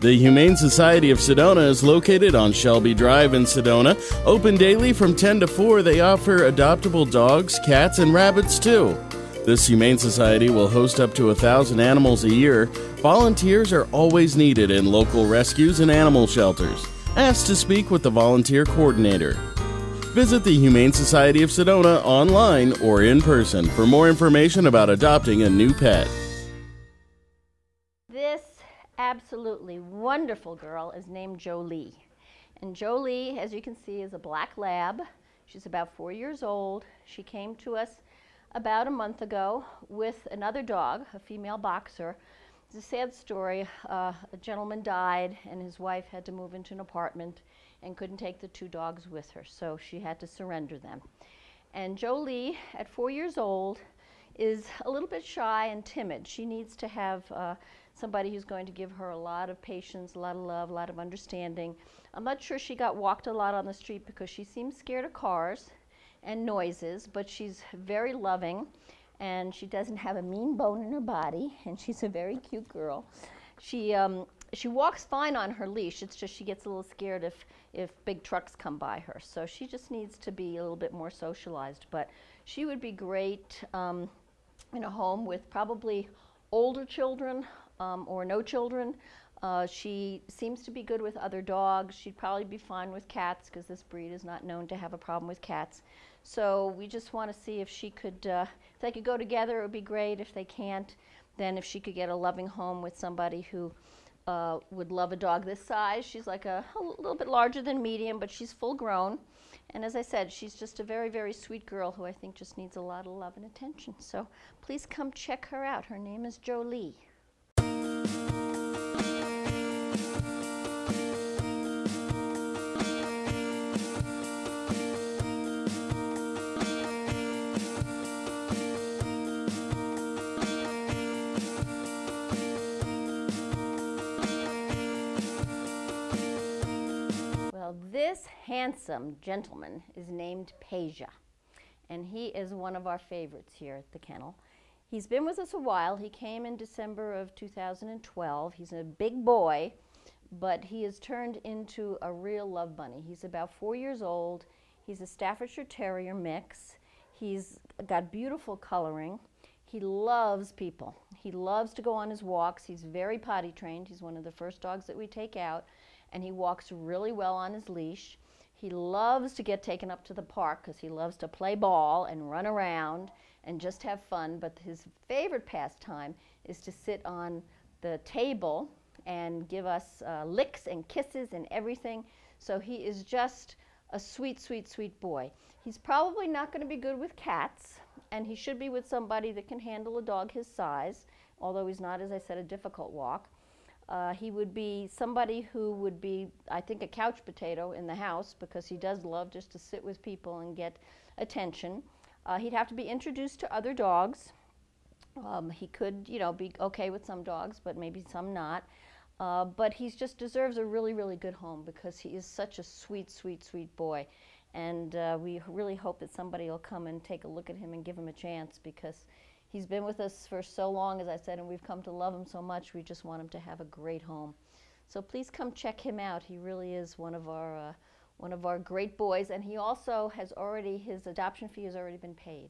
The Humane Society of Sedona is located on Shelby Drive in Sedona. Open daily from 10 to 4, they offer adoptable dogs, cats, and rabbits too. This Humane Society will host up to 1,000 animals a year. Volunteers are always needed in local rescues and animal shelters. Ask to speak with the volunteer coordinator. Visit the Humane Society of Sedona online or in person for more information about adopting a new pet. This absolutely wonderful girl is named Jolie. And Jolie, as you can see, is a black lab. She's about 4 years old. She came to us about a month ago with another dog, a female boxer. It's a sad story. A gentleman died and his wife had to move into an apartment and couldn't take the 2 dogs with her, so she had to surrender them. And Jolie, at 4 years old, is a little bit shy and timid. She needs to have somebody who's going to give her a lot of patience, a lot of love, a lot of understanding. I'm not sure she got walked a lot on the street because she seems scared of cars and noises, but she's very loving and she doesn't have a mean bone in her body, and she's a very cute girl. She walks fine on her leash. It's just she gets a little scared if big trucks come by her. So she just needs to be a little bit more socialized. But she would be great in a home with probably older children or no children. She seems to be good with other dogs. She'd probably be fine with cats because this breed is not known to have a problem with cats. So we just want to see if she could, if they could go together, it would be great. If they can't, then if she could get a loving home with somebody who would love a dog this size. She's like a little bit larger than medium, but she's full grown. And as I said, she's just a very, very sweet girl who I think just needs a lot of love and attention. So please come check her out. Her name is Jolie. This handsome gentleman is named Peja, and he is one of our favorites here at the kennel. He's been with us a while. He came in December of 2012. He's a big boy, but he has turned into a real love bunny. He's about 4 years old. He's a Staffordshire Terrier mix. He's got beautiful coloring. He loves people. He loves to go on his walks. He's very potty trained. He's one of the first dogs that we take out. And he walks really well on his leash. He loves to get taken up to the park because he loves to play ball and run around and just have fun. But his favorite pastime is to sit on the table and give us licks and kisses and everything. So he is just a sweet, sweet, sweet boy. He's probably not going to be good with cats, and he should be with somebody that can handle a dog his size, although he's not, as I said, a difficult walk. He would be somebody who would be, I think, a couch potato in the house because he does love just to sit with people and get attention. He'd have to be introduced to other dogs. He could, you know, be okay with some dogs, but maybe some not. But he just deserves a really, really good home because he is such a sweet, sweet, sweet boy. And we really hope that somebody will come and take a look at him and give him a chance because he's been with us for so long, as I said, and we've come to love him so much. We just want him to have a great home. So please come check him out. He really is one of our great boys, and he also has already, his adoption fee has already been paid.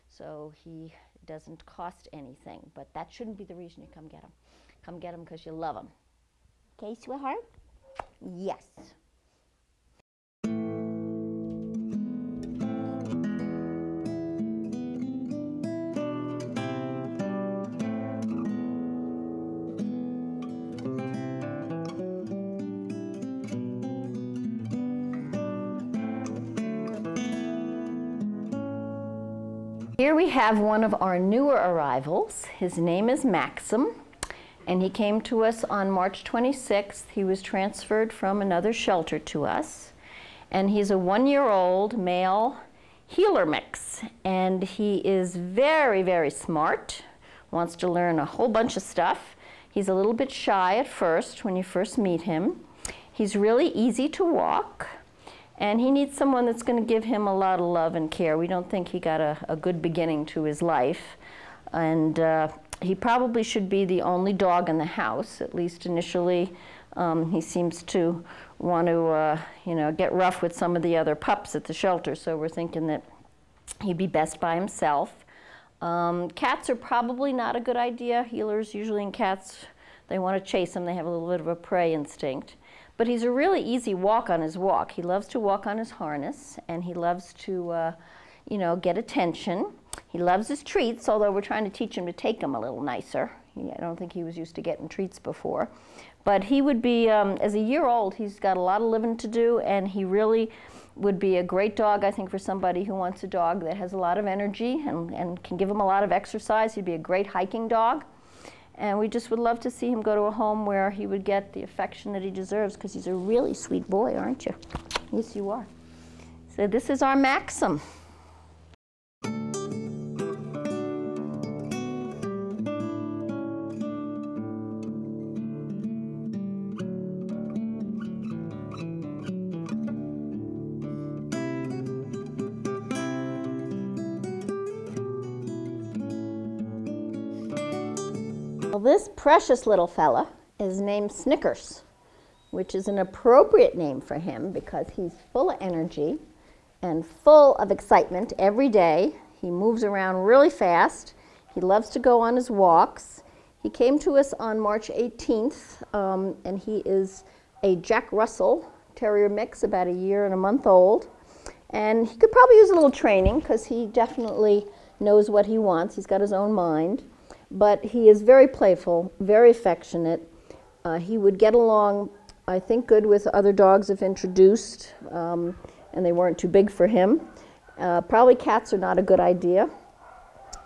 So he doesn't cost anything, but that shouldn't be the reason you come get him. Come get him because you love him. Okay, sweetheart? Yes. Here we have one of our newer arrivals. His name is Maxim, And he came to us on March 26th. He was transferred from another shelter to us. And he's a 1-year-old male heeler mix. And he is very, very smart, wants to learn a whole bunch of stuff. He's a little bit shy at first when you first meet him. He's really easy to walk. And he needs someone that's going to give him a lot of love and care. We don't think he got a good beginning to his life. And he probably should be the only dog in the house, at least initially. He seems to want to, get rough with some of the other pups at the shelter, so we're thinking that he'd be best by himself. Cats are probably not a good idea. Heelers usually in cats, they want to chase them. They have a little bit of a prey instinct. But he's a really easy walk on his walk. He loves to walk on his harness, and he loves to, get attention. He loves his treats, although we're trying to teach him to take them a little nicer. I don't think he was used to getting treats before. But he would be, as a year old, he's got a lot of living to do, and he really would be a great dog, I think, for somebody who wants a dog that has a lot of energy and can give him a lot of exercise. He'd be a great hiking dog. And we just would love to see him go to a home where he would get the affection that he deserves, because he's a really sweet boy, aren't you? Yes, you are. So this is our Maxim. Well, this precious little fella is named Snickers, which is an appropriate name for him because he's full of energy and full of excitement every day. He moves around really fast. He loves to go on his walks. He came to us on March 18th, and he is a Jack Russell Terrier mix, about a year and a month old. And he could probably use a little training because he definitely knows what he wants. He's got his own mind. But he is very playful, very affectionate. He would get along, I think, good with other dogs if introduced, and they weren't too big for him. Probably cats are not a good idea.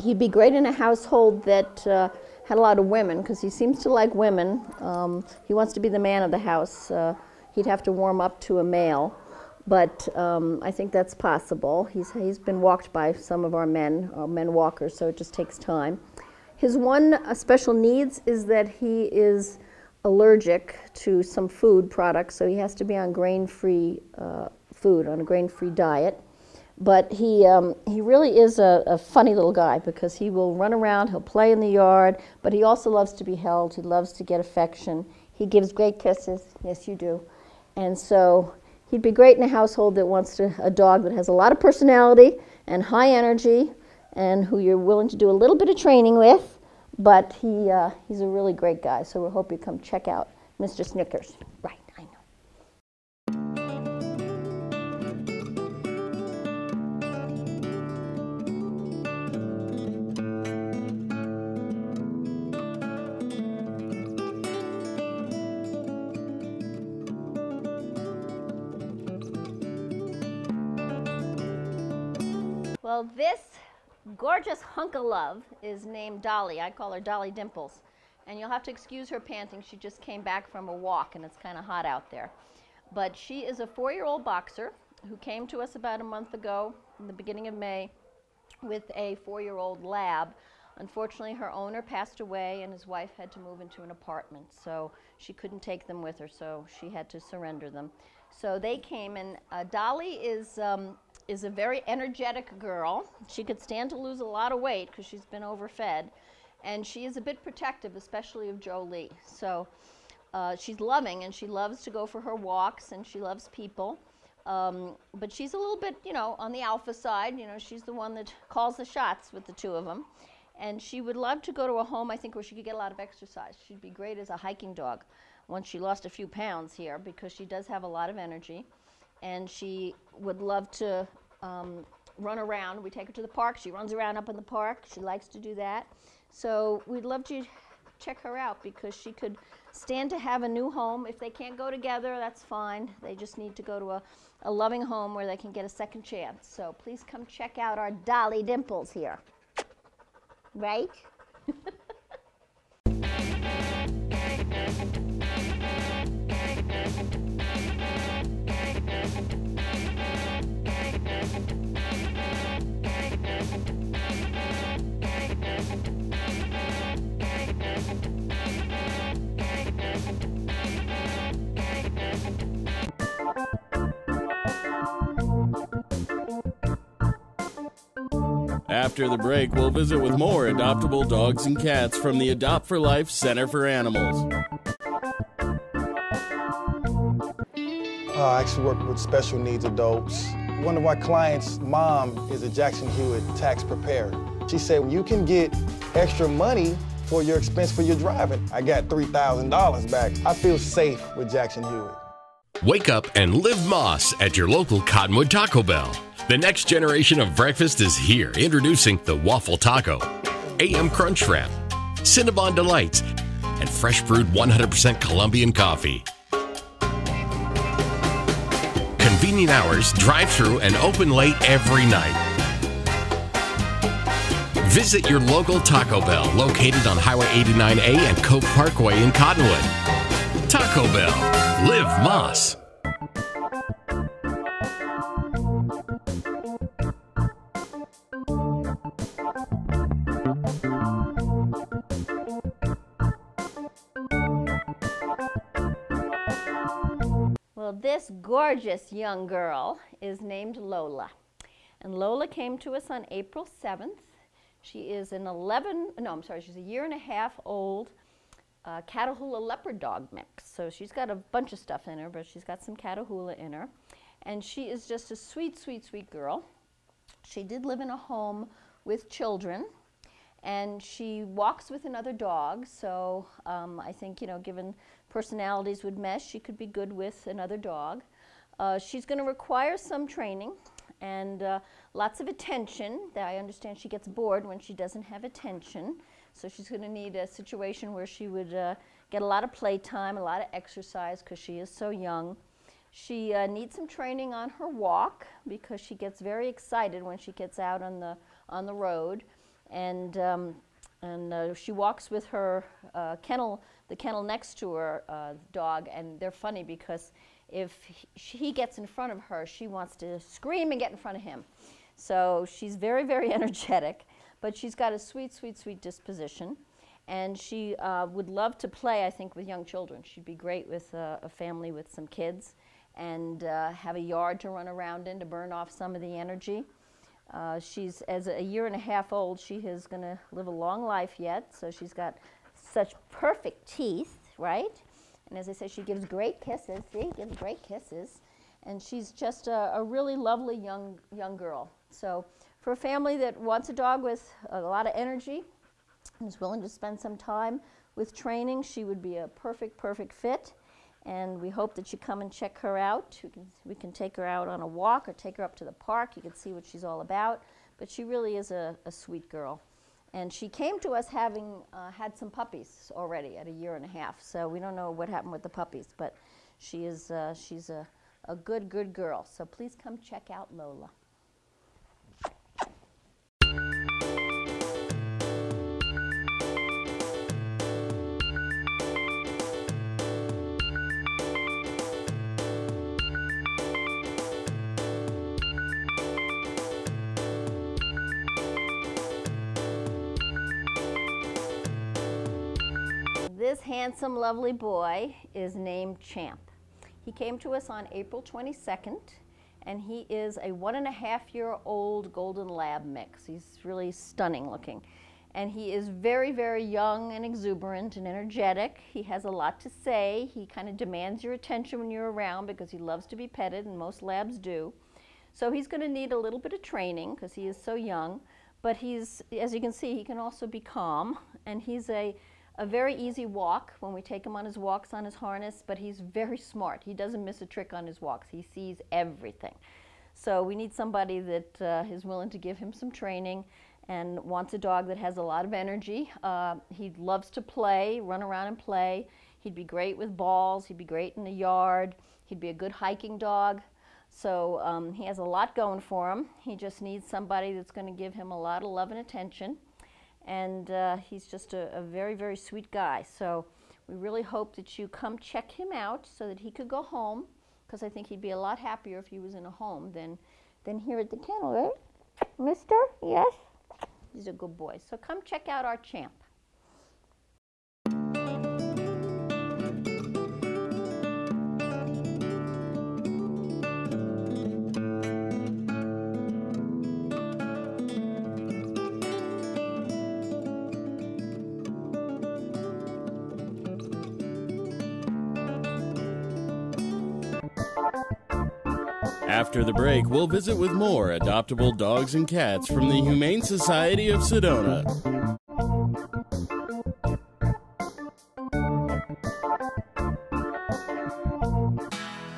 He'd be great in a household that had a lot of women, because he seems to like women. He wants to be the man of the house. He'd have to warm up to a male, but I think that's possible. He's been walked by some of our men walkers, so it just takes time. His one special needs is that he is allergic to some food products, so he has to be on grain-free food, on a grain-free diet. But he really is a funny little guy, because he will run around, he'll play in the yard, but he also loves to be held, he loves to get affection. He gives great kisses, yes you do. And so he'd be great in a household that wants a dog that has a lot of personality and high energy, and who you're willing to do a little bit of training with, but he's a really great guy, so we hope you come check out Mr. Snickers. Right, I know. Well, this gorgeous hunk of love is named Dolly. I call her Dolly Dimples. And you'll have to excuse her panting. She just came back from a walk, and it's kind of hot out there. But she is a 4-year-old boxer who came to us about a month ago, in the beginning of May, with a 4-year-old lab. Unfortunately, her owner passed away, and his wife had to move into an apartment. So she couldn't take them with her, so she had to surrender them. So they came, and Dolly is a very energetic girl. She could stand to lose a lot of weight because she's been overfed. And she is a bit protective, especially of Jolie. So she's loving, and she loves to go for her walks, and she loves people. But she's a little bit, on the alpha side. She's the one that calls the shots with the two of them. And she would love to go to a home, I think, where she could get a lot of exercise. She'd be great as a hiking dog once she lost a few pounds here, because she does have a lot of energy. And she would love to run around. We take her to the park. She runs around up in the park. She likes to do that. So we'd love to check her out, because she could stand to have a new home. If they can't go together, that's fine. They just need to go to a loving home where they can get a second chance. So please come check out our Dolly Dimples here. Right? After the break, we'll visit with more adoptable dogs and cats from the Adopt for Life Center for Animals. I actually work with special needs adults. One of my clients' mom is a Jackson Hewitt tax preparer. She said, you can get extra money for your expense for your driving. I got $3,000 back. I feel safe with Jackson Hewitt. Wake up and live Moss at your local Cottonwood Taco Bell. The next generation of breakfast is here. Introducing the Waffle Taco, AM Crunch Wrap, Cinnabon Delights, and fresh brewed 100% Colombian coffee. Convenient hours, drive-through, and open late every night. Visit your local Taco Bell located on Highway 89A and Coke Parkway in Cottonwood. Taco Bell. Live Moss. Well, this gorgeous young girl is named Lola. And Lola came to us on April 7th. She is she's a year and a half old Catahoula leopard dog mix. So she's got a bunch of stuff in her, but she's got some Catahoula in her. And she is just a sweet, sweet, sweet girl. She did live in a home with children, and she walks with another dog. So I think, given personalities would mesh, she could be good with another dog. She's going to require some training and lots of attention. I understand she gets bored when she doesn't have attention. So she's going to need a situation where she would get a lot of playtime, a lot of exercise because she is so young. She needs some training on her walk because she gets very excited when she gets out on the road. And she walks with her the kennel next to her dog, and they're funny because if he gets in front of her, she wants to scream and get in front of him. So she's very, very energetic, but she's got a sweet, sweet, sweet disposition. And she would love to play, I think, with young children. She'd be great with a family with some kids and have a yard to run around in to burn off some of the energy. She's, as a year and a half old, she is going to live a long life yet, so she's got such perfect teeth, right? And as I said, she gives great kisses. See, gives great kisses. And she's just a really lovely young girl. So for a family that wants a dog with a lot of energy and is willing to spend some time with training, she would be a perfect, perfect fit. And we hope that you come and check her out. We can take her out on a walk or take her up to the park. You can see what she's all about. But she really is a sweet girl. And she came to us having had some puppies already at a year and a half. So we don't know what happened with the puppies, but she's a good, good girl. So please come check out Lola. This handsome, lovely boy is named Champ. He came to us on April 22nd, and he is a 1.5-year-old golden lab mix. He's really stunning looking. And he is very, very young and exuberant and energetic. He has a lot to say. He kind of demands your attention when you're around because he loves to be petted, and most labs do. So he's going to need a little bit of training because he is so young. But he's, as you can see, he can also be calm, and he's a very easy walk when we take him on his walks on his harness, but he's very smart. He doesn't miss a trick on his walks. He sees everything. So we need somebody that is willing to give him some training and wants a dog that has a lot of energy. He loves to play, run around and play. He'd be great with balls. He'd be great in the yard. He'd be a good hiking dog. So he has a lot going for him. He just needs somebody that's going to give him a lot of love and attention. And he's just a very, very sweet guy. So we really hope that you come check him out so that he could go home, because I think he'd be a lot happier if he was in a home than here at the kennel, right? Mister? Yes? He's a good boy. So come check out our Champ. After the break, we'll visit with more adoptable dogs and cats from the Humane Society of Sedona.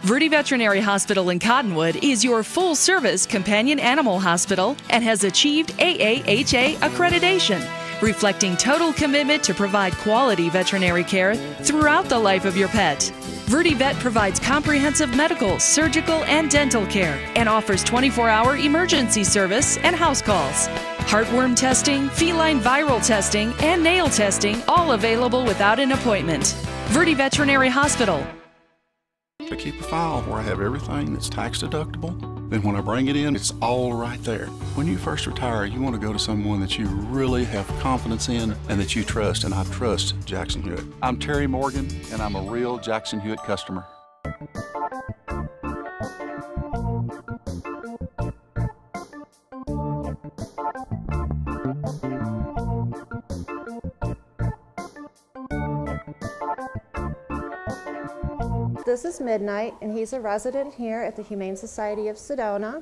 Verde Veterinary Hospital in Cottonwood is your full-service companion animal hospital and has achieved AAHA accreditation, reflecting total commitment to provide quality veterinary care throughout the life of your pet. Verde Vet provides comprehensive medical, surgical, and dental care and offers 24-hour emergency service and house calls. Heartworm testing, feline viral testing, and nail testing, all available without an appointment. Verde Veterinary Hospital. To keep a file where I have everything that's tax deductible, then when I bring it in, it's all right there. When you first retire, you want to go to someone that you really have confidence in and that you trust, and I trust Jackson Hewitt. I'm Terry Morgan, and I'm a real Jackson Hewitt customer. This is Midnight, and he's a resident here at the Humane Society of Sedona.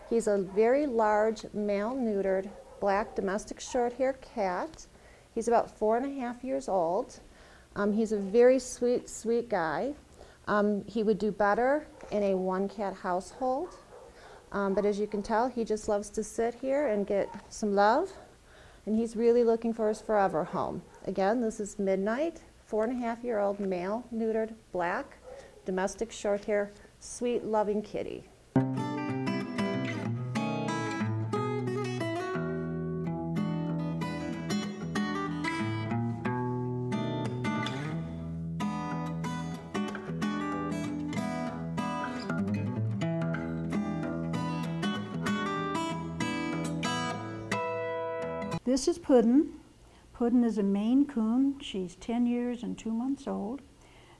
He's a very large, male-neutered, black domestic short-hair cat. He's about 4.5 years old. He's a very sweet, sweet guy. He would do better in a one-cat household, but as you can tell, he just loves to sit here and get some love, and he's really looking for his forever home. Again, this is Midnight, 4.5-year-old male, neutered, black, domestic short hair, sweet, loving kitty. This is Puddin'. Puddin' is a Maine Coon. She's 10 years and 2 months old.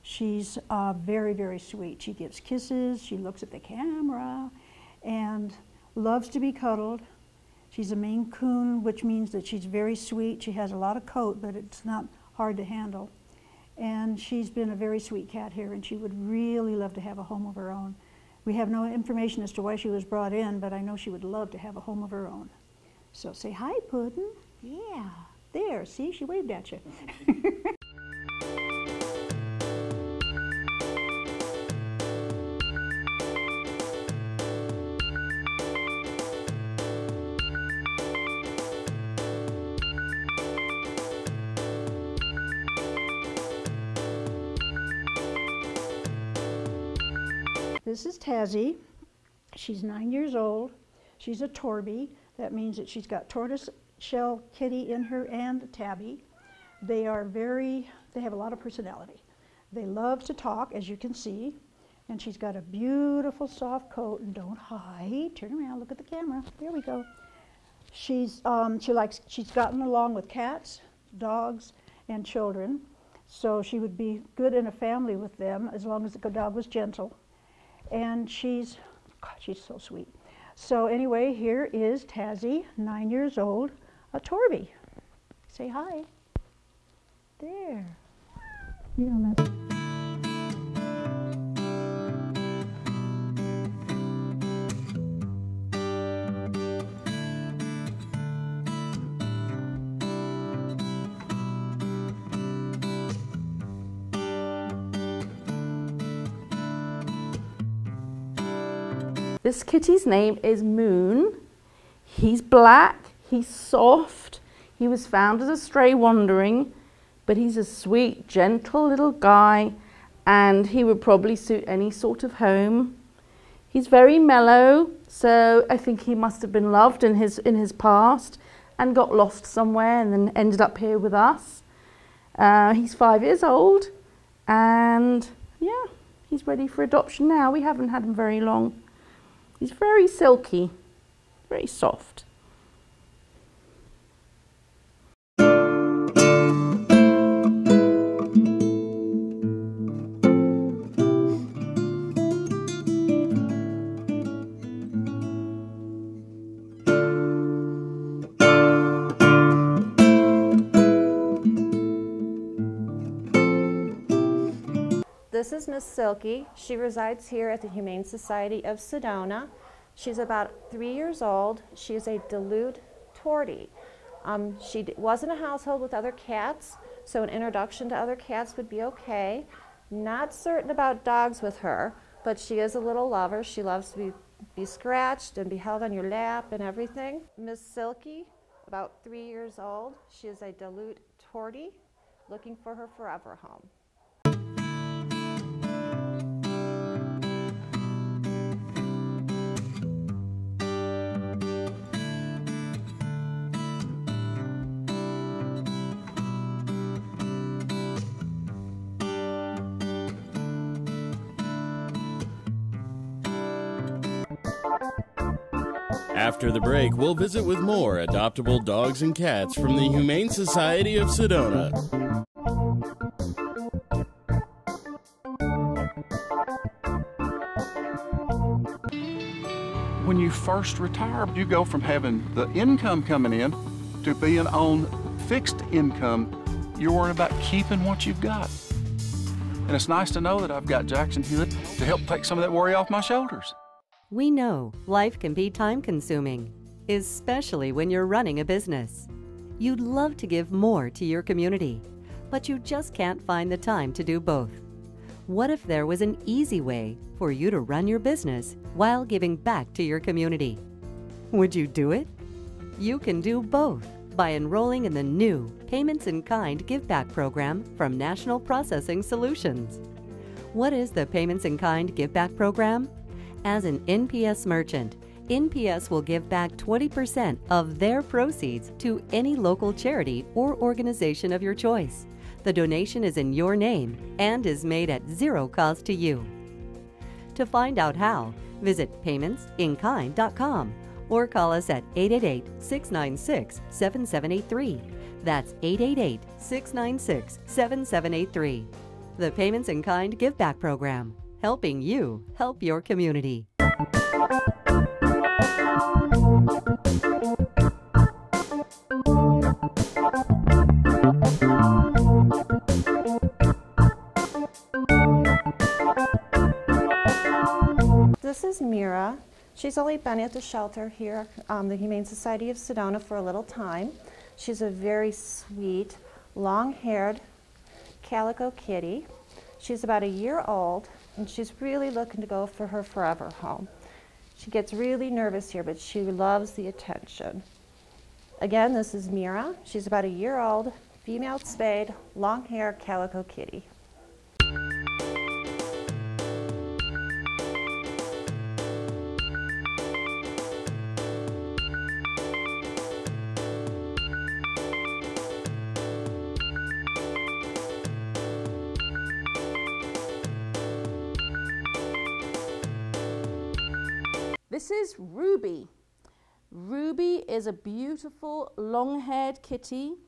She's very, very sweet. She gives kisses, she looks at the camera, and loves to be cuddled. She's a Maine Coon, which means that she's very sweet. She has a lot of coat, but it's not hard to handle. And she's been a very sweet cat here, and she would really love to have a home of her own. We have no information as to why she was brought in, but I know she would love to have a home of her own. So say hi, Puddin'. Yeah, there, see, she waved at you. This is Tazzy. She's 9 years old. She's a Torby. That means that she's got tortoise shell kitty in her and a tabby. They have a lot of personality. They love to talk, as you can see, and she's got a beautiful soft coat, and don't hide. Turn around, look at the camera. There we go. She's gotten along with cats, dogs, and children, so she would be good in a family with them as long as the dog was gentle. And she's so sweet. So anyway, here is Tazzy, 9 years old, a Torby. Say hi. There. You know that. This kitty's name is Moon. He's black, he's soft, he was found as a stray wandering, but he's a sweet, gentle little guy, and he would probably suit any sort of home. He's very mellow, so I think he must have been loved in his past and got lost somewhere and then ended up here with us. He's 5 years old, and yeah, he's ready for adoption now. We haven't had him very long. He's very silky, very soft. This This is Miss Silky. She resides here at the Humane Society of Sedona. She's about 3 years old. She is a Duluth Tortie. She was in a household with other cats, so an introduction to other cats would be okay. Not certain about dogs with her, but she is a little lover. She loves to be scratched and be held on your lap and everything. Miss Silky, about 3 years old. She is a Duluth Tortie, looking for her forever home. After the break, we'll visit with more adoptable dogs and cats from the Humane Society of Sedona. When you first retire, you go from having the income coming in to being on fixed income. You're worrying about keeping what you've got. And it's nice to know that I've got Jackson Hewitt to help take some of that worry off my shoulders. We know life can be time-consuming, especially when you're running a business. You'd love to give more to your community, but you just can't find the time to do both. What if there was an easy way for you to run your business while giving back to your community? Would you do it? You can do both by enrolling in the new Payments in Kind Give Back program from National Processing Solutions. What is the Payments in Kind Give Back program? As an NPS merchant, NPS will give back 20% of their proceeds to any local charity or organization of your choice. The donation is in your name and is made at zero cost to you. To find out how, visit paymentsinkind.com or call us at 888-696-7783. That's 888-696-7783. The Payments in Kind Give Back program, helping you help your community. This is Mira. She's only been at the shelter here, the Humane Society of Sedona, for a little time. She's a very sweet, long-haired calico kitty. She's about a year old, and she's really looking to go for her forever home. She gets really nervous here, but she loves the attention. Again, this is Mira. She's about a year old, female spayed, long-haired calico kitty. This is Ruby. Ruby is a beautiful long-haired kitty.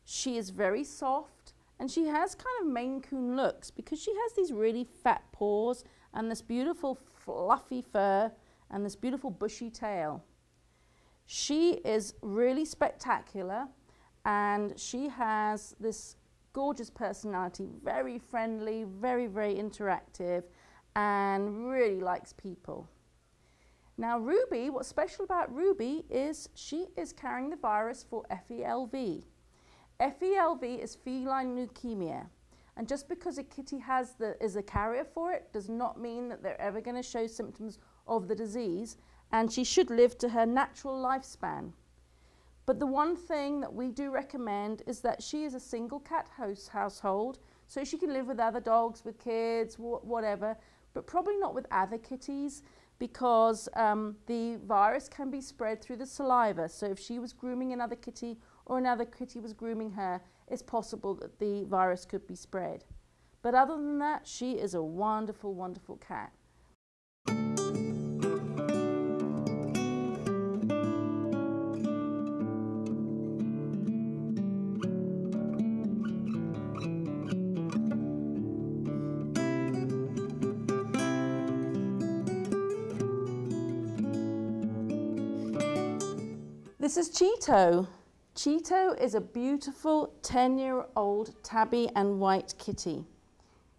She is very soft and she has kind of Maine Coon looks because she has these really fat paws and this beautiful fluffy fur and this beautiful bushy tail. She is really spectacular and she has this gorgeous personality, very friendly, very, very interactive, and really likes people. Now Ruby, what's special about Ruby is she is carrying the virus for FELV. FELV is feline leukemia, and just because a kitty is a carrier for it does not mean that they're ever going to show symptoms of the disease, and she should live to her natural lifespan. But the one thing that we do recommend is that she is a single cat household, so she can live with other dogs, with kids, whatever, but probably not with other kitties, because the virus can be spread through the saliva. So if she was grooming another kitty or another kitty was grooming her, it's possible that the virus could be spread. But other than that, she is a wonderful, wonderful cat. This is Cheeto. Cheeto is a beautiful 10-year-old tabby and white kitty.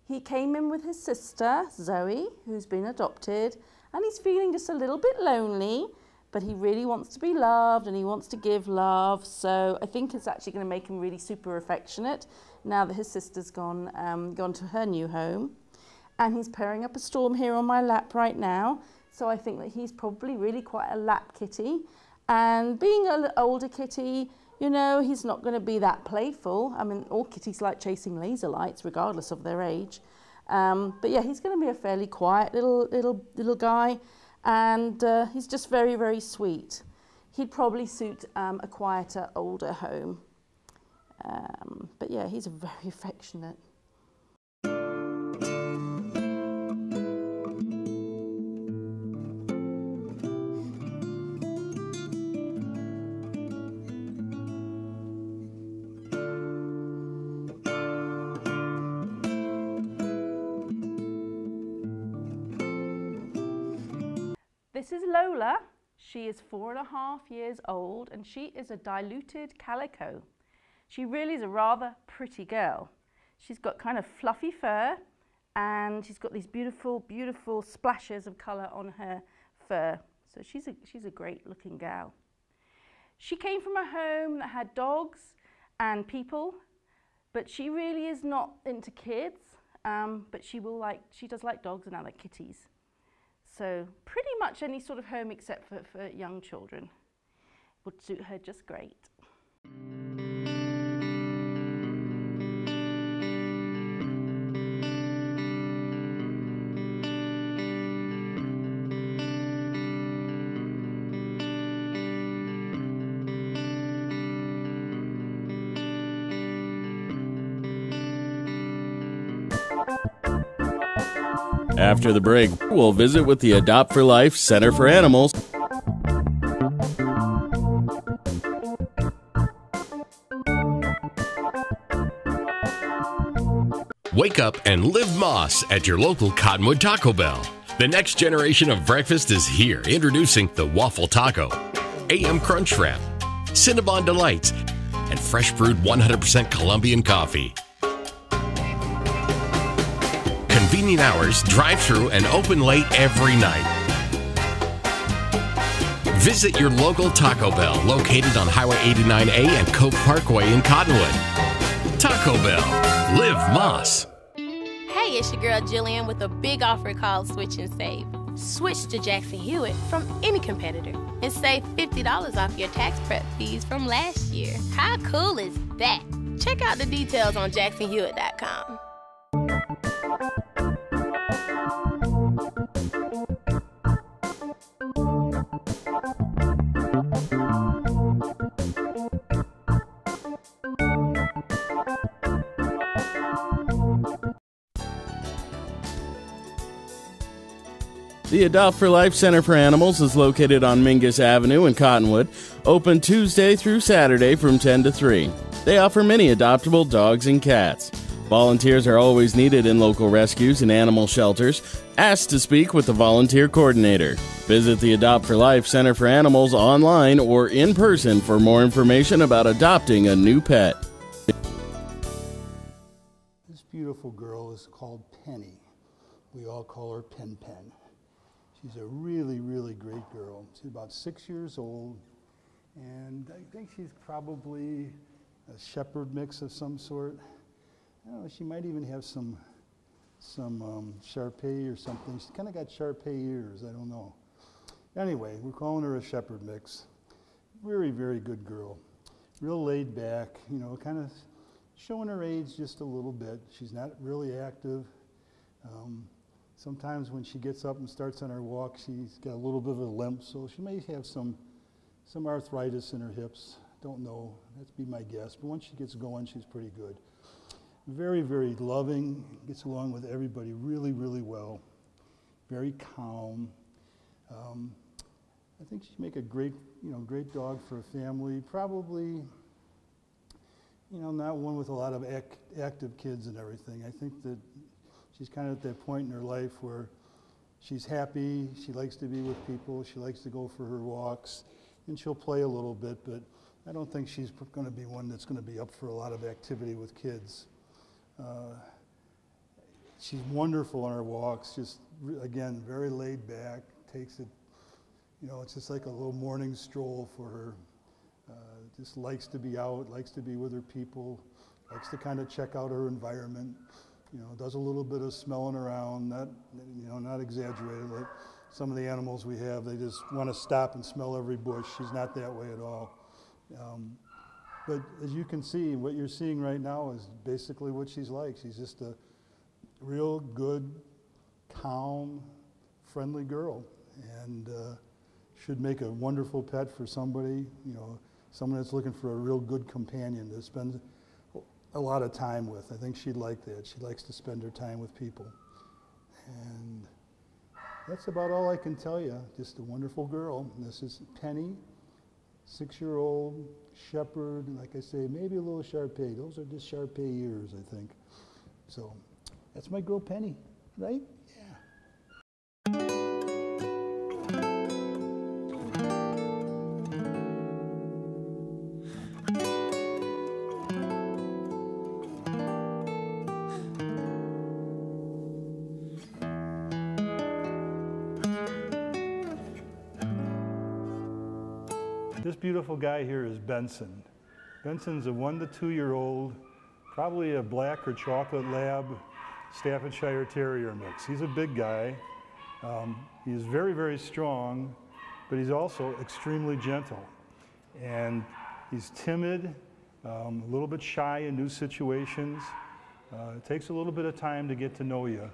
He came in with his sister, Zoe, who's been adopted, and he's feeling just a little bit lonely, but he really wants to be loved and he wants to give love. So I think it's actually going to make him really super affectionate now that his sister's gone to her new home. And he's purring up a storm here on my lap right now. So I think that he's probably really quite a lap kitty. And being an older kitty, you know, he's not going to be that playful. I mean, all kitties like chasing laser lights, regardless of their age. But yeah, he's going to be a fairly quiet little guy, and he's just very, very sweet. He'd probably suit a quieter, older home. But yeah, he's very affectionate. This is Lola. She is 4.5 years old and she is a diluted calico. She really is a rather pretty girl. She's got kind of fluffy fur and she's got these beautiful, beautiful splashes of colour on her fur. So she's a great looking gal. She came from a home that had dogs and people, but she really is not into kids, but she does like dogs and other kitties. So pretty much any sort of home except for young children would suit her just great. After the break, we'll visit with the Adopt for Life Center for Animals. Wake up and live Moss at your local Cottonwood Taco Bell. The next generation of breakfast is here. Introducing the Waffle Taco, AM Crunch Wrap, Cinnabon Delights, and fresh brewed 100% Colombian coffee. Convenient hours, drive-through, and open late every night. Visit your local Taco Bell located on Highway 89A and Coke Parkway in Cottonwood. Taco Bell. Live Moss. Hey, it's your girl Jillian with a big offer called Switch and Save. Switch to Jackson Hewitt from any competitor and save $50 off your tax prep fees from last year. How cool is that? Check out the details on jacksonhewitt.com. The Adopt for Life Center for Animals is located on Mingus Avenue in Cottonwood, open Tuesday through Saturday from 10 to 3. They offer many adoptable dogs and cats. Volunteers are always needed in local rescues and animal shelters. Ask to speak with the volunteer coordinator. Visit the Adopt for Life Center for Animals online or in person for more information about adopting a new pet. This beautiful girl is called Penny. We all call her Pen Pen. She's a really, really great girl. She's about 6 years old, and I think she's probably a shepherd mix of some sort. I don't know, she might even have some Shar-Pei or something. She's kind of got Shar-Pei ears, I don't know. Anyway, we're calling her a shepherd mix. Very, very good girl. Real laid back, you know, kind of showing her age just a little bit. She's not really active. Sometimes when she gets up and starts on her walk, she's got a little bit of a limp, so she may have some arthritis in her hips. Don't know, that'd be my guess. But once she gets going, she's pretty good. Very, very loving, gets along with everybody really, really well. Very calm. I think she'd make a great dog for a family. Probably, not one with a lot of active kids and everything. I think that she's kind of at that point in her life where she's happy, she likes to be with people, she likes to go for her walks, and she'll play a little bit, but I don't think she's going to be one that's going to be up for a lot of activity with kids. She's wonderful on her walks, just, again, very laid back, takes it, you know, it's just like a little morning stroll for her. Just likes to be out, likes to be with her people, likes to kind of check out her environment, you know, does a little bit of smelling around, not, you know, not exaggerated. Like some of the animals we have, they just want to stop and smell every bush. She's not that way at all. But as you can see, what you're seeing right now is basically what she's like. She's just a real good, calm, friendly girl, and should make a wonderful pet for somebody, you know, someone that's looking for a real good companion to spend a lot of time with. I think she'd like that. She likes to spend her time with people. And that's about all I can tell you. Just a wonderful girl. And this is Penny, 6-year-old shepherd, and like I say, maybe a little Shar-Pei. Those are just Shar-Pei years, I think. So that's my girl Penny, right? This beautiful guy here is Benson. Benson's a 1 to 2 year old, probably a black or chocolate lab Staffordshire Terrier mix. He's a big guy. He's very, very strong, but he's also extremely gentle. And he's timid, a little bit shy in new situations. It takes a little bit of time to get to know you.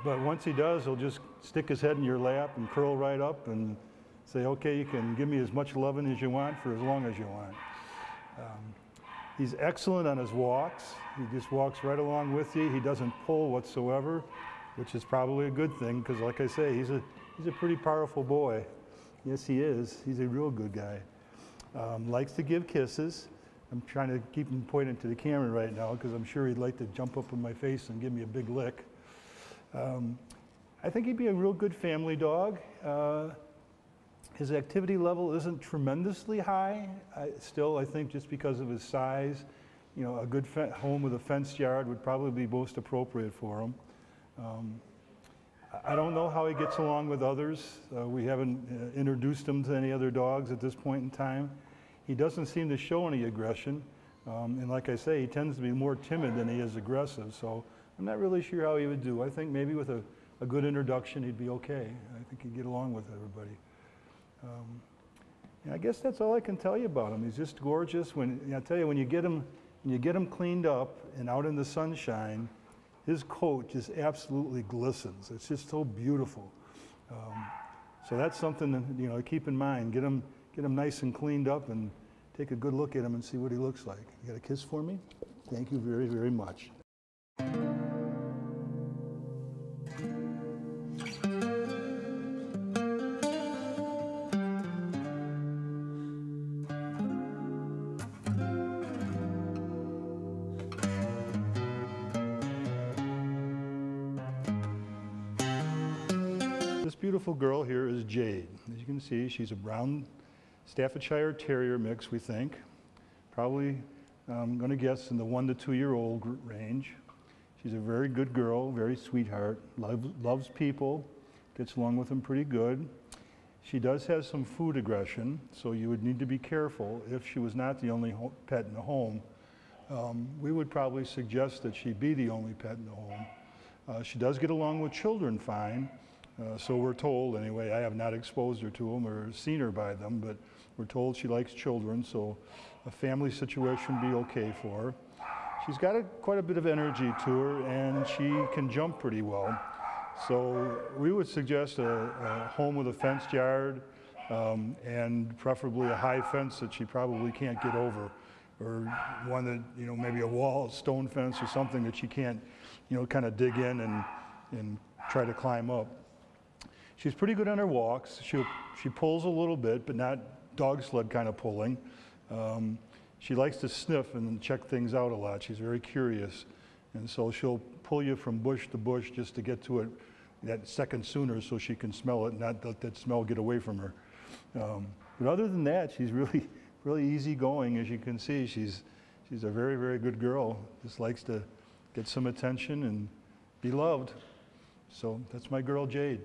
But once he does, he'll just stick his head in your lap and curl right up and say, okay, you can give me as much loving as you want for as long as you want. He's excellent on his walks. He just walks right along with you. He doesn't pull whatsoever, which is probably a good thing, because like I say, he's a pretty powerful boy. Yes, he is. He's a real good guy. Likes to give kisses. I'm trying to keep him pointing to the camera right now, because I'm sure he'd like to jump up in my face and give me a big lick. I think he'd be a real good family dog. His activity level isn't tremendously high. Still, I think just because of his size, you know, a good home with a fenced yard would probably be most appropriate for him. I don't know how he gets along with others. We haven't introduced him to any other dogs at this point in time. He doesn't seem to show any aggression. And like I say, he tends to be more timid than he is aggressive. So I'm not really sure how he would do. I think maybe with a good introduction, he'd be okay. I think he'd get along with everybody. I guess that's all I can tell you about him. He's just gorgeous. I tell you, when you get him cleaned up and out in the sunshine, his coat just absolutely glistens. It's just so beautiful. So that's something to keep in mind. Get him nice and cleaned up, and take a good look at him and see what he looks like. You got a kiss for me? Thank you very, very much. This beautiful girl here is Jade. As you can see, she's a brown Staffordshire Terrier mix, we think. Probably, I'm going to guess, in the 1 to 2 year old range. She's a very good girl, very sweetheart, loves people, gets along with them pretty good. She does have some food aggression, so you would need to be careful. If she was not the only pet in the home, we would probably suggest that she be the only pet in the home. She does get along with children fine. So we're told, anyway. I have not exposed her to them or seen her by them, but we're told she likes children, so a family situation would be okay for her. She's got quite a bit of energy to her, and she can jump pretty well. So we would suggest a home with a fenced yard, and preferably a high fence that she probably can't get over, or one that, maybe a wall, stone fence or something that she can't, kind of dig in and try to climb up. She's pretty good on her walks. She pulls a little bit, but not dog sled kind of pulling. She likes to sniff and check things out a lot. She's very curious. And so she'll pull you from bush to bush just to get to it that second sooner so she can smell it and not let that smell get away from her. But other than that, she's really, really easygoing. As you can see, she's a very, very good girl. Just likes to get some attention and be loved. So that's my girl Jade.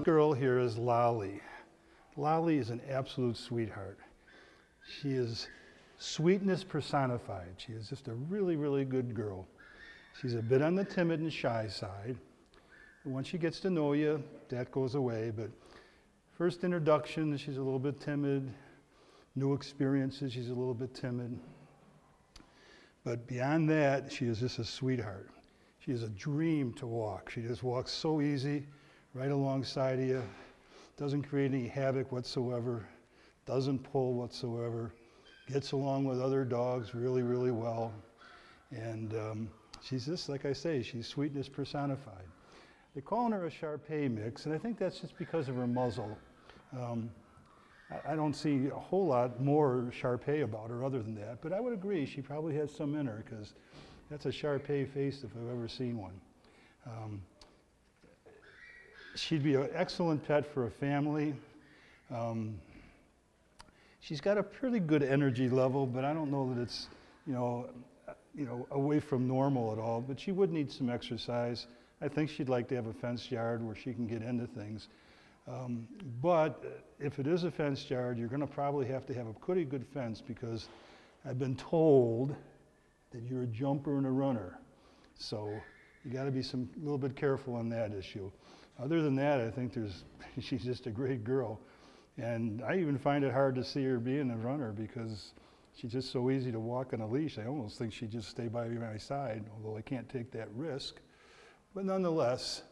Girl here is Lolly. Lolly is an absolute sweetheart. She is sweetness personified. She is just a really, really good girl. She's a bit on the timid and shy side. And once she gets to know you, that goes away. But first introduction, she's a little bit timid. New experiences, she's a little bit timid. But beyond that, she is just a sweetheart. She is a dream to walk. She just walks so easy, right alongside of you. Doesn't create any havoc whatsoever. Doesn't pull whatsoever. Gets along with other dogs really, really well. And she's just, like I say, she's sweetness personified. They're calling her a Shar-Pei mix, and I think that's just because of her muzzle. I don't see a whole lot more Shar-Pei about her other than that, but I would agree she probably has some in her, because that's a Shar-Pei face if I've ever seen one. She'd be an excellent pet for a family. She's got a pretty good energy level, but I don't know that it's, away from normal at all. But she would need some exercise. I think she'd like to have a fenced yard where she can get into things. But if it is a fenced yard, you're going to probably have to have a pretty good fence, because I've been told that you're a jumper and a runner. So you got to be a little bit careful on that issue. Other than that, I think she's just a great girl. And I even find it hard to see her being a runner, because she's just so easy to walk on a leash. I almost think she'd just stay by my side, although I can't take that risk. But nonetheless,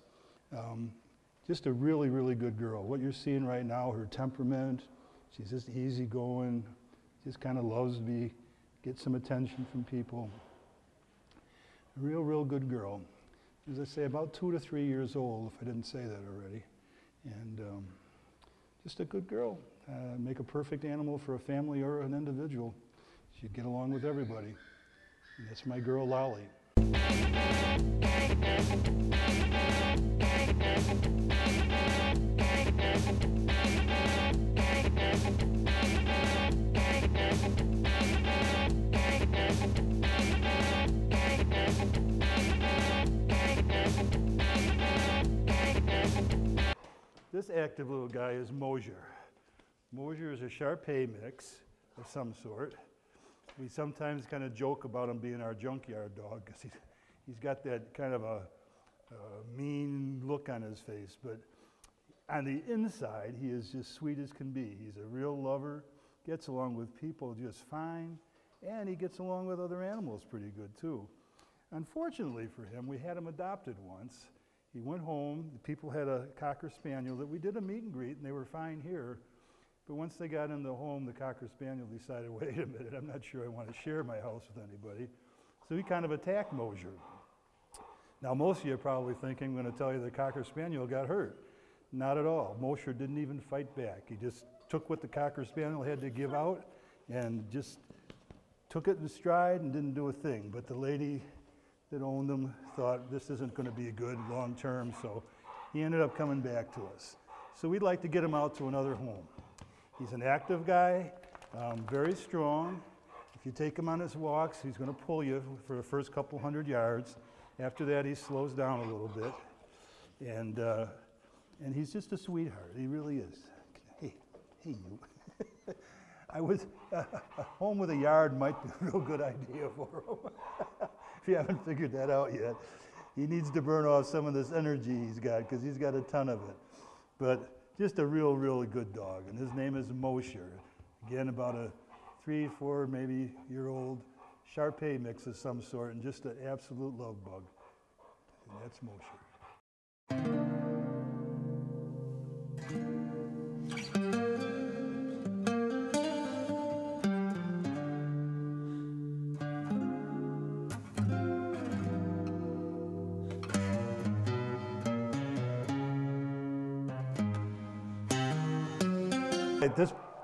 just a really, really good girl. What you're seeing right now, her temperament, she's just easygoing, just kind of loves to get some attention from people. A real, real good girl. As I say, about 2 to 3 years old, if I didn't say that already. And just a good girl. Make a perfect animal for a family or an individual. She'd get along with everybody. And that's my girl, Lolly. This active little guy is Mosier. Mosier is a Shar-Pei mix of some sort. We sometimes kind of joke about him being our junkyard dog, because he's got that kind of a mean look on his face, but on the inside, he is just sweet as can be. He's a real lover, gets along with people just fine, and he gets along with other animals pretty good too. Unfortunately for him, we had him adopted once. He went home, the people had a Cocker Spaniel that we did a meet and greet, and they were fine here. But once they got in the home, the Cocker Spaniel decided, wait a minute, I'm not sure I want to share my house with anybody. So he kind of attacked Mosier. Now, most of you are probably thinking, I'm going to tell you the Cocker Spaniel got hurt. Not at all. Mosier didn't even fight back. He just took what the Cocker Spaniel had to give out and just took it in stride and didn't do a thing. But the lady that owned him thought this isn't going to be good long term, so he ended up coming back to us. So we'd like to get him out to another home. He's an active guy, very strong. If you take him on his walks, he's going to pull you for the first couple 100 yards. After that, he slows down a little bit. And he's just a sweetheart. He really is. Hey you. I was, a home with a yard might be a real good idea for him. If you haven't figured that out yet. He needs to burn off some of this energy he's got, because he's got a ton of it. But just a real, really good dog. And his name is Mosier. Again, about a 3, 4, maybe year-old Shar-Pei mix of some sort, and just an absolute love bug. And that's Mosier.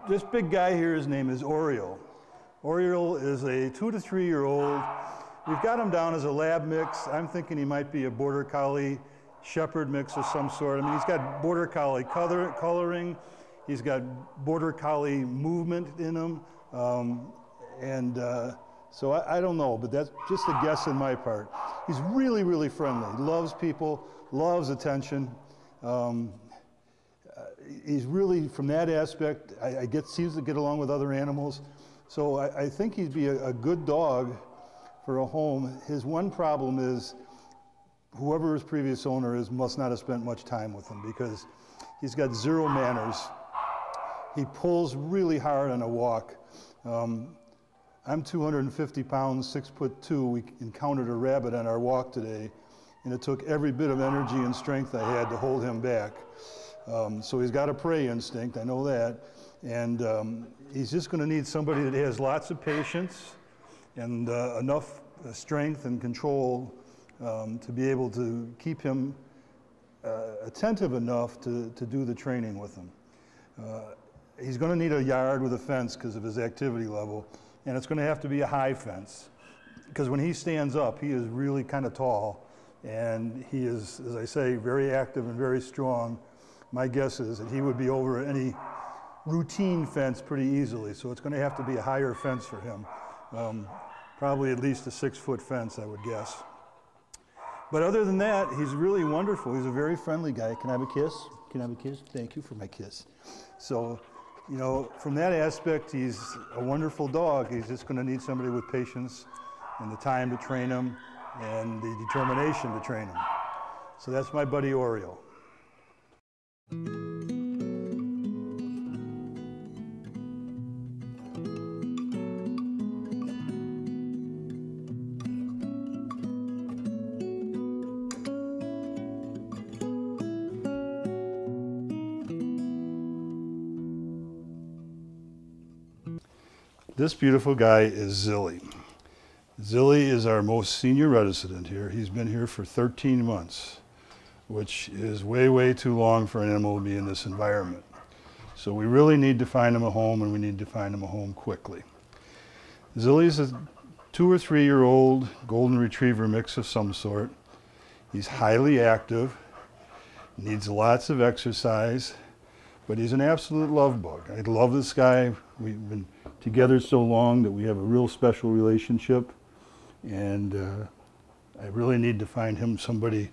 This big guy here, his name is Oreo. Oriole is a 2 to 3 year old. We've got him down as a lab mix. I'm thinking he might be a Border Collie Shepherd mix of some sort. I mean, he's got Border Collie coloring. He's got Border Collie movement in him. So I don't know, but that's just a guess on my part. He's really, really friendly. He loves people, loves attention. He's really, from that aspect, seems to get along with other animals. So I think he'd be a good dog for a home. His one problem is whoever his previous owner is must not have spent much time with him, because he's got zero manners. He pulls really hard on a walk. I'm 250 pounds, 6'2". We encountered a rabbit on our walk today, and it took every bit of energy and strength I had to hold him back. So he's got a prey instinct, I know that. And he's just going to need somebody that has lots of patience and enough strength and control to be able to keep him attentive enough to do the training with him. He's going to need a yard with a fence because of his activity level, and it's going to have to be a high fence, because when he stands up, he is really kind of tall, and he is, as I say, very active and very strong. My guess is that he would be over any routine fence pretty easily, so it's going to have to be a higher fence for him. Probably at least a 6-foot fence, I would guess. But other than that, he's really wonderful. He's a very friendly guy. Can I have a kiss? Can I have a kiss? Thank you for my kiss. So, you know, from that aspect, he's a wonderful dog. He's just going to need somebody with patience and the time to train him and the determination to train him. So that's my buddy Oriole. This beautiful guy is Zilly. Zilly is our most senior resident here. He's been here for 13 months, which is way, way too long for an animal to be in this environment. So we really need to find him a home, and we need to find him a home quickly. Zilly's a 2 or 3 year old golden retriever mix of some sort. He's highly active, needs lots of exercise, but he's an absolute love bug. I love this guy. We've been together so long that we have a real special relationship, and I really need to find him somebody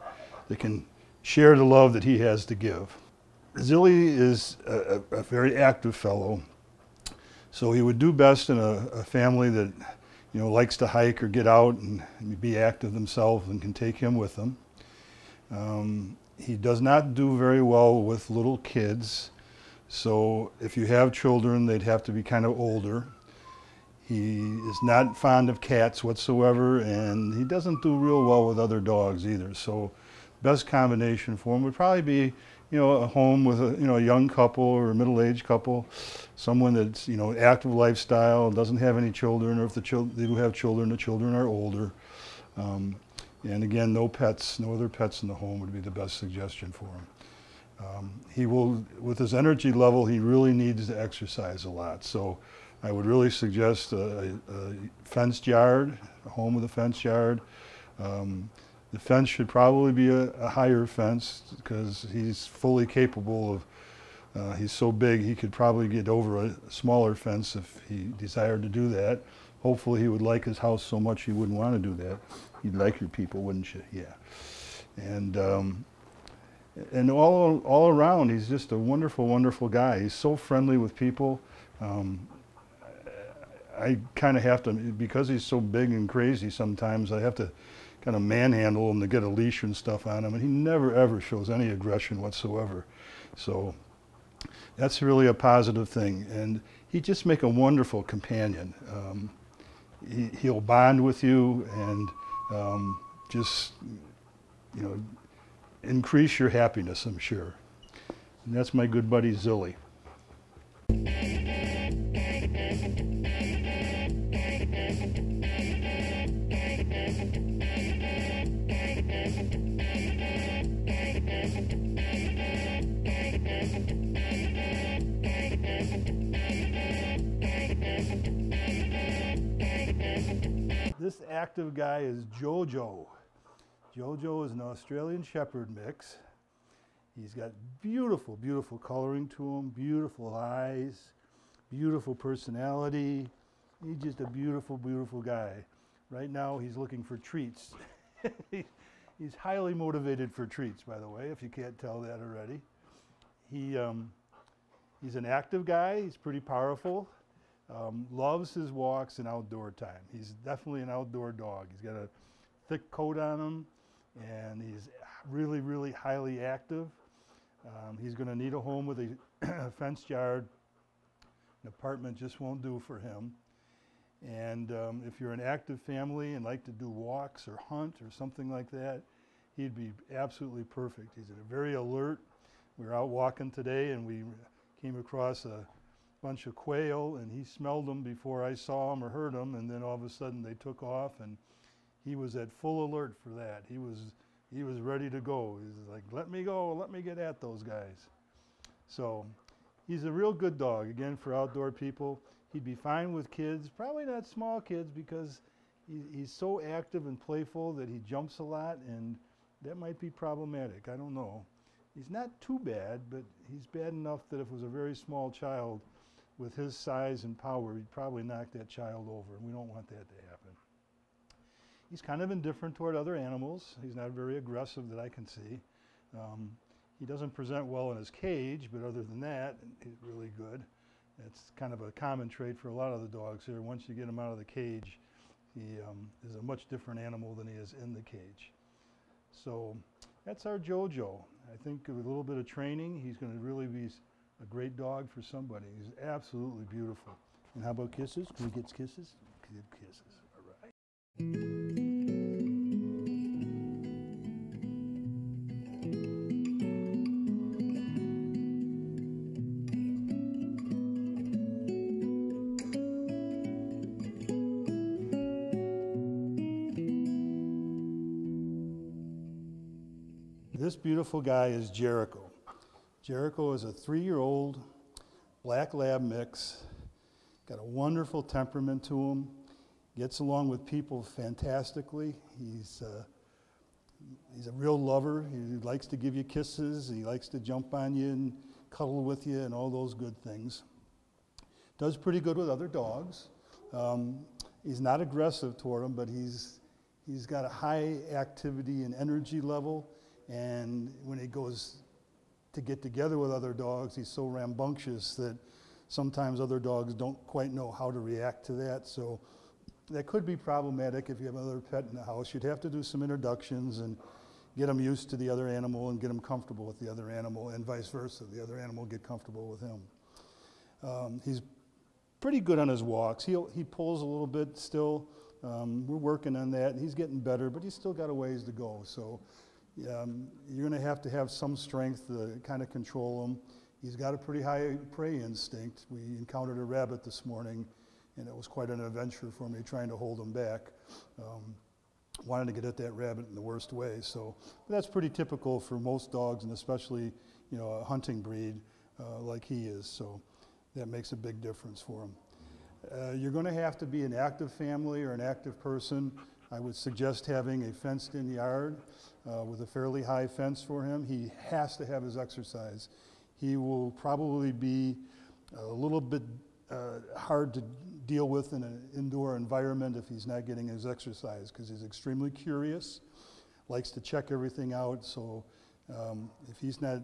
that can share the love that he has to give. Zilly is a very active fellow, so he would do best in a family that, you know, likes to hike or get out and be active themselves and can take him with them. He does not do very well with little kids. So if you have children, they'd have to be kind of older. He is not fond of cats whatsoever, and he doesn't do real well with other dogs either. So best combination for him would probably be, you know, a home with a young couple or a middle-aged couple, someone that's, you know, active lifestyle, doesn't have any children, or if they do have children, the children are older. And again, no pets, no other pets in the home would be the best suggestion for him. He will, with his energy level, he really needs to exercise a lot. So I would really suggest a fenced yard, a home with a fenced yard. The fence should probably be a higher fence, because he's fully capable of, he's so big he could probably get over a smaller fence if he desired to do that. Hopefully he would like his house so much he wouldn't want to do that. You'd like your people, wouldn't you? Yeah. And all around, he's just a wonderful, wonderful guy. He's so friendly with people. I kind of have to, because he's so big and crazy sometimes, I have to kind of manhandle him to get a leash and stuff on him, and he never ever shows any aggression whatsoever. So that's really a positive thing, and he'd just make a wonderful companion. He'll bond with you and just, you know, increase your happiness, I'm sure. And that's my good buddy Zilly. This active guy is Jojo. Jojo is an Australian Shepherd mix. He's got beautiful, beautiful coloring to him, beautiful eyes, beautiful personality. He's just a beautiful, beautiful guy. Right now he's looking for treats. He's highly motivated for treats, by the way, if you can't tell that already. He's an active guy. He's pretty powerful. Loves his walks and outdoor time. He's definitely an outdoor dog. He's got a thick coat on him, and he's really, really highly active. He's going to need a home with a fenced yard. An apartment just won't do for him. And if you're an active family and like to do walks or hunt or something like that, he'd be absolutely perfect. He's very alert. We were out walking today and we came across a bunch of quail, and he smelled them before I saw them or heard them, and then all of a sudden they took off, and he was at full alert for that. He was ready to go. He was like, let me go, let me get at those guys. So he's a real good dog, again, for outdoor people. He'd be fine with kids, probably not small kids, because he's so active and playful that he jumps a lot, and that might be problematic. I don't know. He's not too bad, but he's bad enough that if it was a very small child with his size and power, he'd probably knock that child over, and we don't want that to happen. He's kind of indifferent toward other animals. He's not very aggressive that I can see. He doesn't present well in his cage, but other than that, he's really good. It's kind of a common trait for a lot of the dogs here. Once you get him out of the cage, he is a much different animal than he is in the cage. So that's our Jojo. I think with a little bit of training, he's going to really be a great dog for somebody. He's absolutely beautiful. And how about kisses? Can we get kisses? Good kisses. All right. This beautiful guy is Jericho. Jericho is a 3-year-old black lab mix, got a wonderful temperament to him, gets along with people fantastically. He's a real lover. He likes to give you kisses. He likes to jump on you and cuddle with you and all those good things. Does pretty good with other dogs. He's not aggressive toward them, but he's got a high activity and energy level. And when he goes to get together with other dogs, he's so rambunctious that sometimes other dogs don't quite know how to react to that. So that could be problematic if you have another pet in the house. You'd have to do some introductions and get them used to the other animal and get them comfortable with the other animal, and vice versa. The other animal get comfortable with him. He's pretty good on his walks. He pulls a little bit still. We're working on that. He's getting better, but he's still got a ways to go. So you're going to have some strength to kind of control him. He's got a pretty high prey instinct. We encountered a rabbit this morning, and it was quite an adventure for me trying to hold him back. Wanted to get at that rabbit in the worst way. So that's pretty typical for most dogs, and especially a hunting breed like he is. So that makes a big difference for him. You're going to have to be an active family or an active person. I would suggest having a fenced-in yard with a fairly high fence for him. He has to have his exercise. He will probably be a little bit hard to deal with in an indoor environment if he's not getting his exercise, because he's extremely curious, likes to check everything out. So if he's not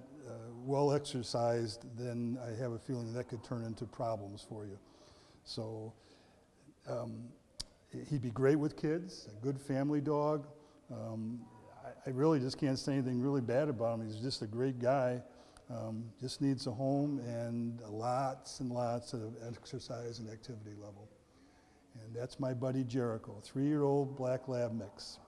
well exercised, then I have a feeling that could turn into problems for you. So he'd be great with kids, a good family dog. I really just can't say anything really bad about him. He's just a great guy. Just needs a home and lots and lots of exercise and activity level. And that's my buddy Jericho, 3-year-old black lab mix.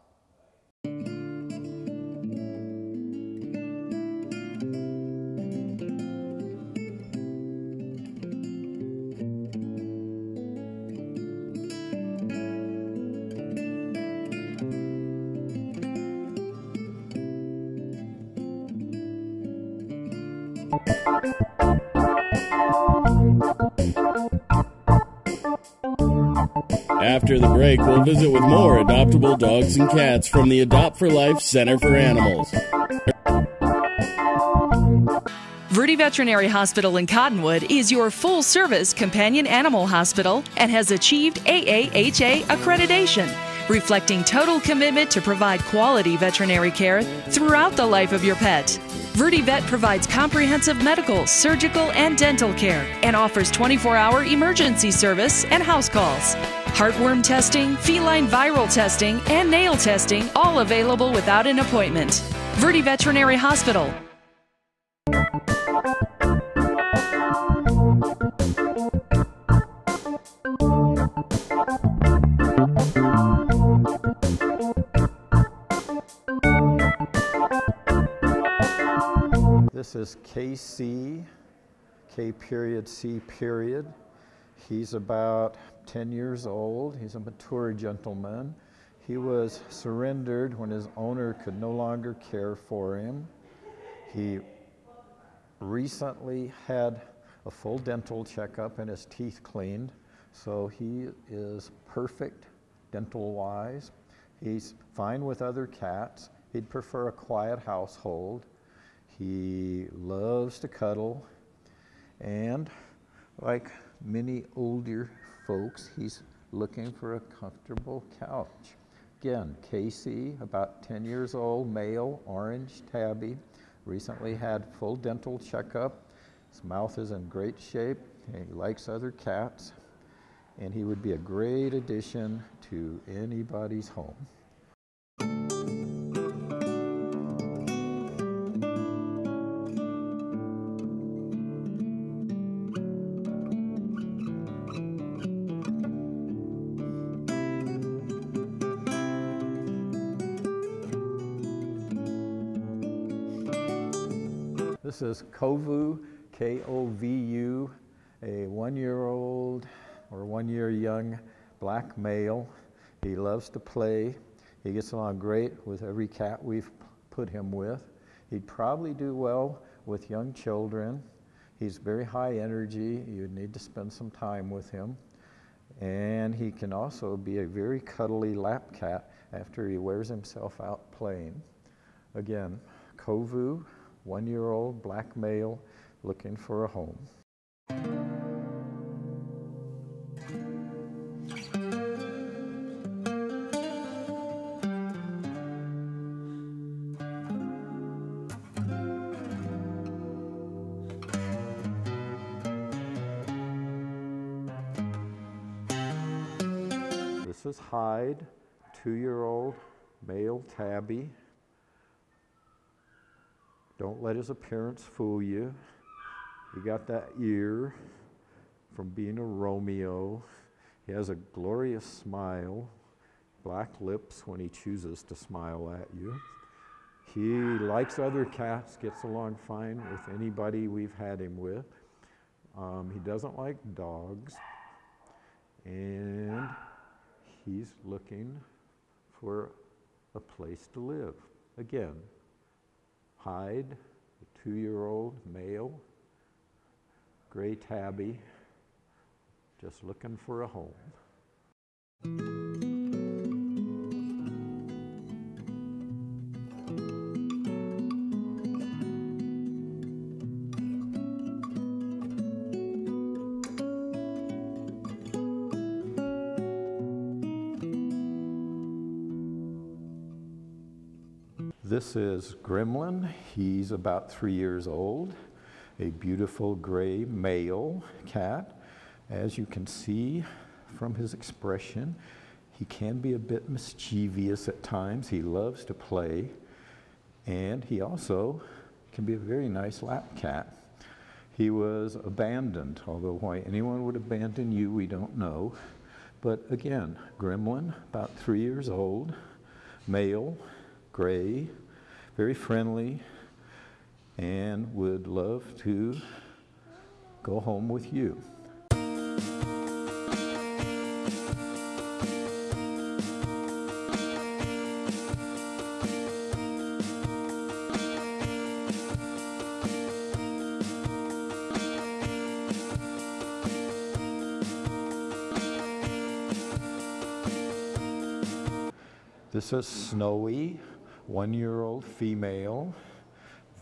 After the break, we'll visit with more adoptable dogs and cats from the Adopt for Life Center for Animals. Verde Veterinary Hospital in Cottonwood is your full-service companion animal hospital and has achieved AAHA accreditation, reflecting total commitment to provide quality veterinary care throughout the life of your pet. Verde Vet provides comprehensive medical, surgical, and dental care and offers 24-hour emergency service and house calls. Heartworm testing, feline viral testing, and nail testing, all available without an appointment. Verde Veterinary Hospital. This is KC, K period, C period. He's about 10 years old. He's a mature gentleman. He was surrendered when his owner could no longer care for him. He recently had a full dental checkup and his teeth cleaned, so he is perfect dental-wise. He's fine with other cats. He'd prefer a quiet household. He loves to cuddle, and like many older folks, he's looking for a comfortable couch. Again, Casey, about 10 years old, male, orange tabby, recently had full dental checkup. His mouth is in great shape, and he likes other cats, and he would be a great addition to anybody's home. This is Kovu, K-O-V-U, a 1-year-old or 1-year young black male. He loves to play. He gets along great with every cat we've put him with. He'd probably do well with young children. He's very high energy. You'd need to spend some time with him. And he can also be a very cuddly lap cat after he wears himself out playing. Again, Kovu, 1-year-old black male looking for a home. This is Hyde, 2-year-old male tabby. Don't let his appearance fool you. He got that ear from being a Romeo. He has a glorious smile, black lips when he chooses to smile at you. He likes other cats, gets along fine with anybody we've had him with. He doesn't like dogs, and he's looking for a place to live. Again, Hyde, a 2-year-old male, gray tabby, just looking for a home. This is Gremlin. He's about 3 years old, a beautiful gray male cat. As you can see from his expression, he can be a bit mischievous at times. He loves to play, and he also can be a very nice lap cat. He was abandoned, although why anyone would abandon you, we don't know. But again, Gremlin, about 3 years old, male, gray, very friendly, and would love to go home with you. This is Snowy, 1-year-old female,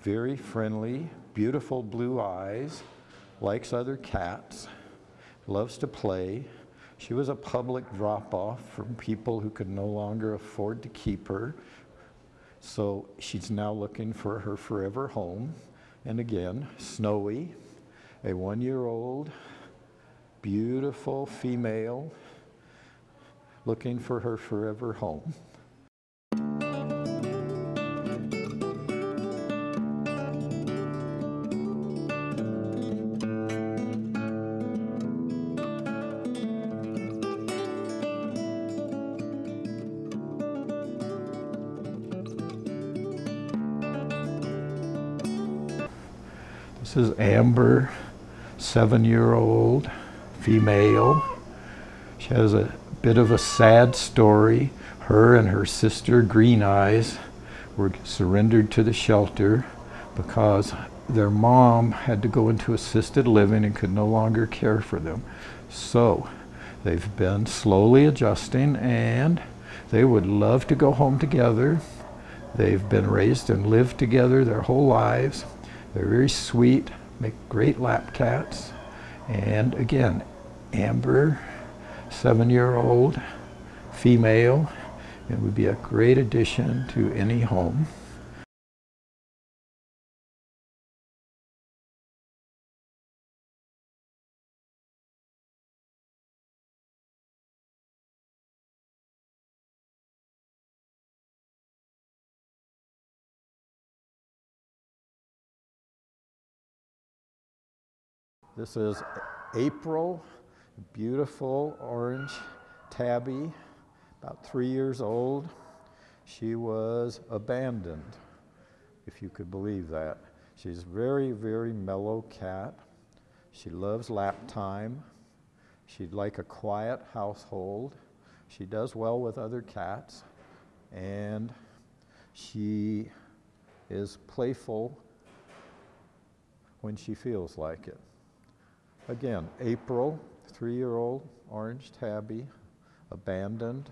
very friendly, beautiful blue eyes, likes other cats, loves to play. She was a public drop-off from people who could no longer afford to keep her. So she's now looking for her forever home. And again, Snowy, a 1-year-old, beautiful female, looking for her forever home. This is Amber, 7-year-old female. She has a bit of a sad story. Her and her sister, Green Eyes, were surrendered to the shelter because their mom had to go into assisted living and could no longer care for them. So they've been slowly adjusting, and they would love to go home together. They've been raised and lived together their whole lives. They're very sweet, make great lap cats. And again, Amber, 7-year-old female, it would be a great addition to any home. This is April, beautiful orange tabby, about 3 years old. She was abandoned, if you could believe that. She's a very, very mellow cat. She loves lap time. She'd like a quiet household. She does well with other cats, and she is playful when she feels like it. Again, April, 3-year-old orange tabby, abandoned.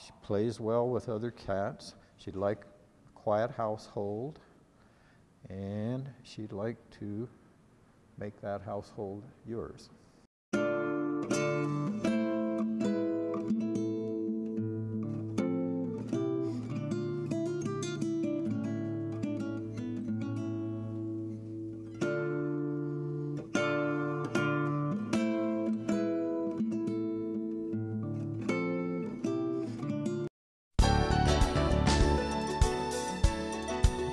She plays well with other cats. She'd like a quiet household, and she'd like to make that household yours.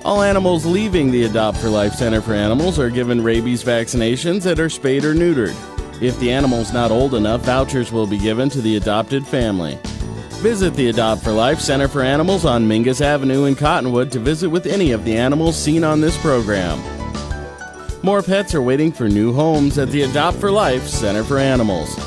All animals leaving the Adopt for Life Center for Animals are given rabies vaccinations and are spayed or neutered. If the animal's not old enough, vouchers will be given to the adopted family. Visit the Adopt for Life Center for Animals on Mingus Avenue in Cottonwood to visit with any of the animals seen on this program. More pets are waiting for new homes at the Adopt for Life Center for Animals.